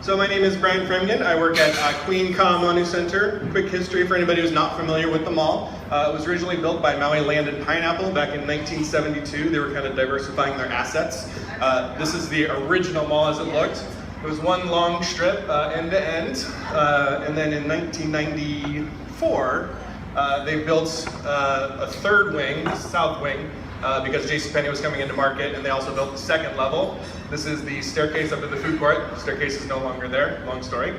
So my name is Brian Fremgen. I work at Queen Ka'ahumanu Center. Quick history for anybody who's not familiar with the mall. It was originally built by Maui Land and Pineapple back in 1972. They were kind of diversifying their assets. This is the original mall as it looked. It was one long strip, end to end. And then in 1994, they built a third wing, the south wing, because JCPenney was coming into market, and they also built the second level. This is the staircase up to the food court. The staircase is no longer there, long story.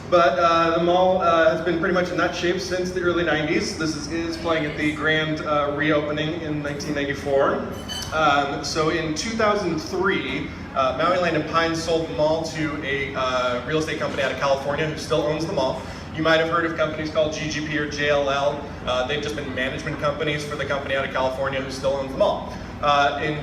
But the mall has been pretty much in that shape since the early 90s. This is playing at the grand reopening in 1994. So in 2003, Maui Land and Pine sold the mall to a real estate company out of California who still owns the mall. You might have heard of companies called GGP or JLL. They've just been management companies for the company out of California who still owns the mall. In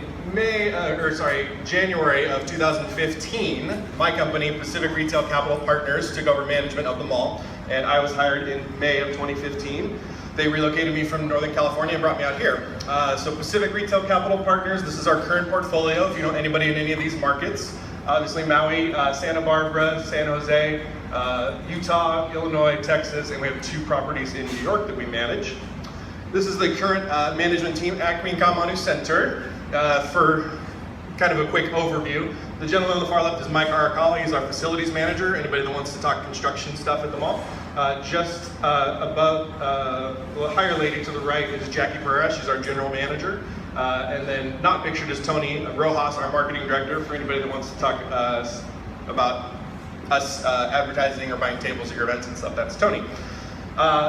January of 2015, my company, Pacific Retail Capital Partners, took over management of the mall, and I was hired in May of 2015. They relocated me from Northern California and brought me out here. So Pacific Retail Capital Partners, this is our current portfolio, if you know anybody in any of these markets. Obviously Maui, Santa Barbara, San Jose, Utah, Illinois, Texas, and we have 2 properties in New York that we manage. This is the current management team at Queen Ka'ahumanu Center. For kind of a quick overview, the gentleman on the far left is Mike Arakawa. He's our facilities manager. Anybody that wants to talk construction stuff at the mall. Just above, the higher lady to the right is Jackie Pereira. She's our general manager. And then not pictured is Tony Rojas, our marketing director, for anybody that wants to talk about us advertising or buying tables at your events and stuff. That's Tony.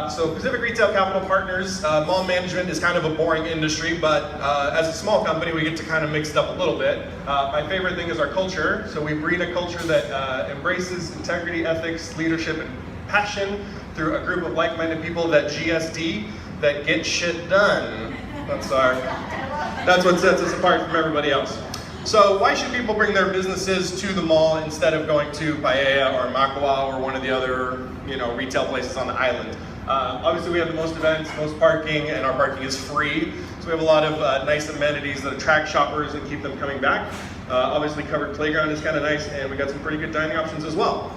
So Pacific Retail Capital Partners, mall management is kind of a boring industry, but as a small company, we get to kind of mix it up a little bit. My favorite thing is our culture. So we breed a culture that embraces integrity, ethics, leadership, and passion through a group of like-minded people that GSD, that get shit done. That's what sets us apart from everybody else. So why should people bring their businesses to the mall instead of going to Paella or Makua or one of the other, retail places on the island? Obviously we have the most events, most parking, and our parking is free. So we have a lot of nice amenities that attract shoppers and keep them coming back. Obviously covered playground is kind of nice, and we got some pretty good dining options as well.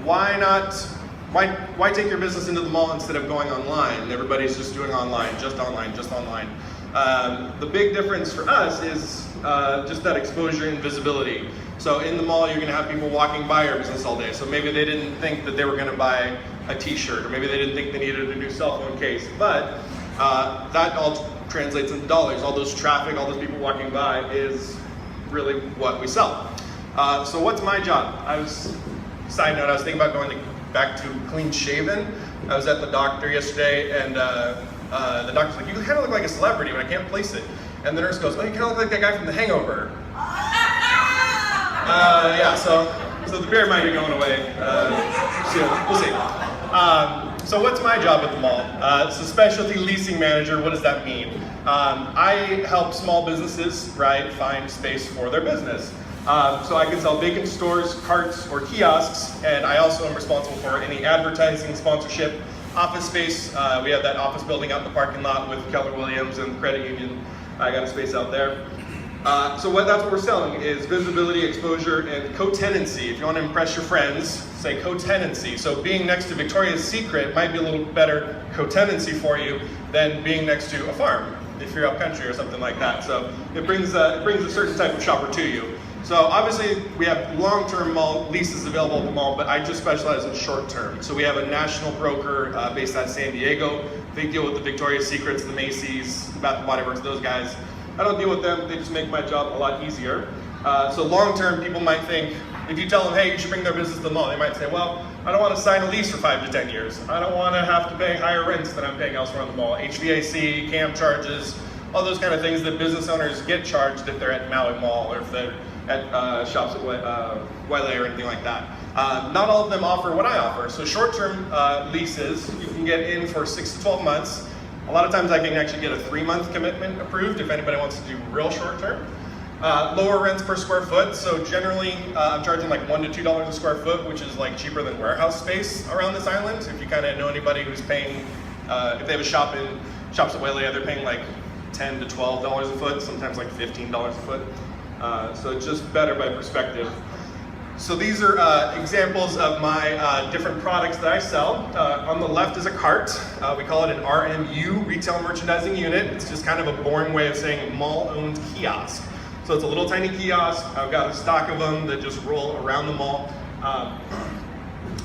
Why take your business into the mall instead of going online? Everybody's just doing online, just online, just online. The big difference for us is just that exposure and visibility. So in the mall, you're going to have people walking by your business all day. So maybe they didn't think that they were going to buy a t-shirt, or maybe they didn't think they needed a new cell phone case. But that all translates into dollars. All those traffic, all those people walking by is really what we sell. So what's my job? Side note, I was thinking about going back to clean shaven. I was at the doctor yesterday, and the doctor's like, you kind of look like a celebrity, but I can't place it. And the nurse goes, oh, you kind of look like that guy from The Hangover. Yeah, so the beard might be going away soon. We'll see. So what's my job at the mall? It's a specialty leasing manager. What does that mean? I help small businesses, find space for their business. So I can sell vacant stores, carts, or kiosks, and I also am responsible for any advertising, sponsorship, office space. We have that office building out in the parking lot with Keller Williams and the credit union. I got a space out there. So that's what we're selling is visibility, exposure, and co-tenancy. If you want to impress your friends, say co-tenancy. So being next to Victoria's Secret might be a little better co-tenancy for you than being next to a farm if you're up country or something like that. So it brings a certain type of shopper to you. So obviously we have long-term mall leases available at the mall, but I just specialize in short-term. So we have a national broker based out of San Diego. They deal with the Victoria's Secrets, the Macy's, the Bath & Body Works, those guys. I don't deal with them, they just make my job a lot easier. So long-term, people might think, if you tell them, hey, you should bring their business to the mall, they might say, well, I don't want to sign a lease for 5 to 10 years. I don't want to have to pay higher rents than I'm paying elsewhere on the mall. HVAC, camp charges, all those kind of things that business owners get charged if they're at Maui Mall or if they're at shops at Wailea or anything like that. Not all of them offer what I offer. So short-term leases, you can get in for 6 to 12 months. A lot of times I can actually get a 3-month commitment approved if anybody wants to do real short-term. Lower rents per square foot. So generally I'm charging like $1 to $2 a square foot, which is like cheaper than warehouse space around this island. If you kind of know anybody who's paying, if they have a shops at Wailea, they're paying like $10 to $12 a foot, sometimes like $15 a foot. So it's just better by perspective. So these are examples of my different products that I sell. On the left is a cart. We call it an RMU, Retail Merchandising Unit. It's just kind of a boring way of saying mall-owned kiosk. So it's a little tiny kiosk. I've got a stock of them that just roll around the mall.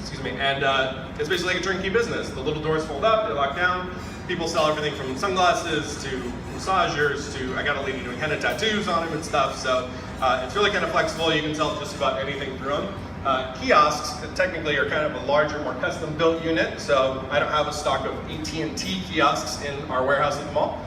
Excuse me. And it's basically like a turnkey business. The little doors fold up, they lock down. People sell everything from sunglasses to massagers to, I got a lady doing henna tattoos on them and stuff. So it's really kind of flexible. You can sell just about anything through them. Kiosks technically are kind of a larger, more custom built unit. So I don't have a stock of AT&T kiosks in our warehouse at the mall.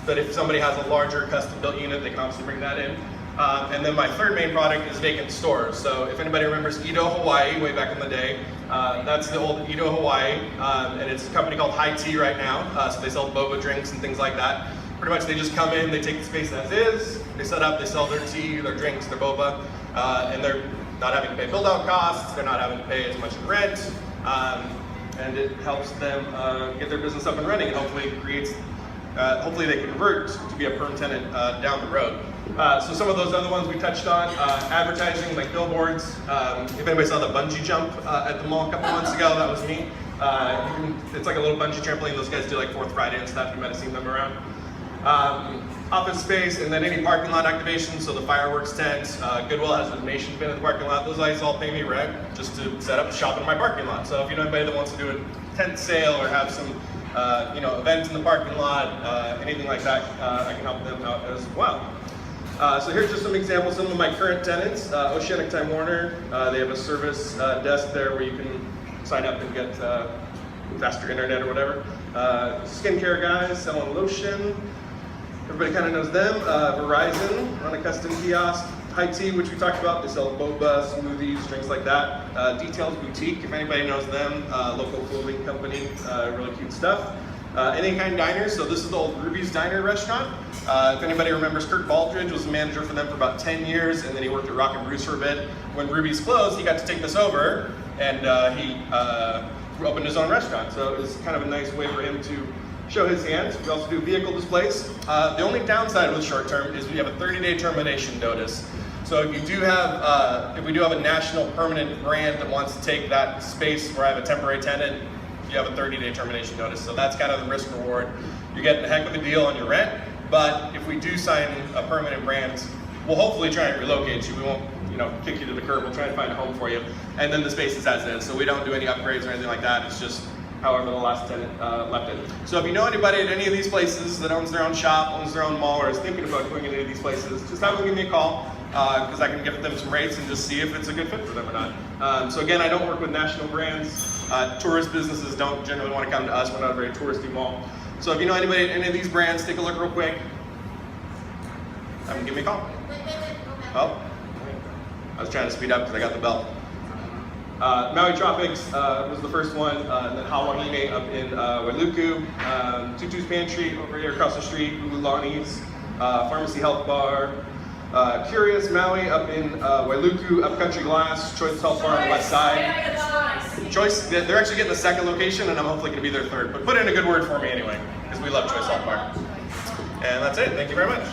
But if somebody has a larger custom built unit, they can obviously bring that in. And then my third main product is vacant stores. So if anybody remembers Edo Hawaii way back in the day, that's the old Edo Hawaii, and it's a company called High Tea right now. So they sell boba drinks and things like that. Pretty much they just come in, they take the space as is, they set up, they sell their tea, their drinks, their boba, and they're not having to pay build-out costs, they're not having to pay as much in rent, and it helps them get their business up and running, and hopefully it creates, hopefully they convert to be a perm tenant down the road. So some of those other ones we touched on, advertising like billboards. If anybody saw the bungee jump at the mall a couple months ago, that was me. It's like a little bungee trampoline. Those guys do like 4th Friday and stuff. You might have seen them around. Office space, and then any parking lot activation. So the fireworks tent, Goodwill has a donation bin in the parking lot. Those guys all pay me rent just to set up shop in my parking lot. So if you know anybody that wants to do a tent sale or have some events in the parking lot, anything like that, I can help them out as well. So here's just some examples of some of my current tenants. Oceanic Time Warner, they have a service desk there where you can sign up and get faster internet or whatever. Skincare guys selling lotion. Everybody kind of knows them. Verizon on a custom kiosk. High Tea, which we talked about, they sell boba, smoothies, drinks like that. Details Boutique, if anybody knows them, local clothing company, really cute stuff. Any Kind Diners, so this is the old Ruby's Diner restaurant. If anybody remembers, Kirk Baldridge was the manager for them for about 10 years, and then he worked at Rock and Bruce for a bit. When Ruby's closed, he got to take this over, and he opened his own restaurant. So it was kind of a nice way for him to show his hands. We also do vehicle displays. The only downside with short term is we have a 30-day termination notice. So if you do have, if we do have a national permanent brand that wants to take that space where I have a temporary tenant, you have a 30-day termination notice. So that's kind of the risk reward. You're getting a heck of a deal on your rent, but if we do sign a permanent brand, we'll hopefully try and relocate you. We won't, kick you to the curb. We'll try and find a home for you. And then the space is as is. So we don't do any upgrades or anything like that. It's just however the last tenant left it. So if you know anybody at any of these places that owns their own shop, owns their own mall, or is thinking about going into any of these places, just have them give me a call, because I can give them some rates and just see if it's a good fit for them or not. So again, I don't work with national brands. Tourist businesses don't generally want to come to us. We're not a very touristy mall. So if you know anybody at any of these brands, take a look real quick. Give me a call. Oh, I was trying to speed up because I got the bell. Maui Tropics was the first one, and then Hawahine up in Wailuku, Tutu's Pantry over here across the street, Ululani's, Pharmacy Health Bar, Curious Maui up in Wailuku, Upcountry Glass, Choice Health Bar on the west side. Choice, they're actually getting the second location, and I'm hopefully going to be their third. But put in a good word for me anyway, because we love Choice Health Bar. And that's it. Thank you very much.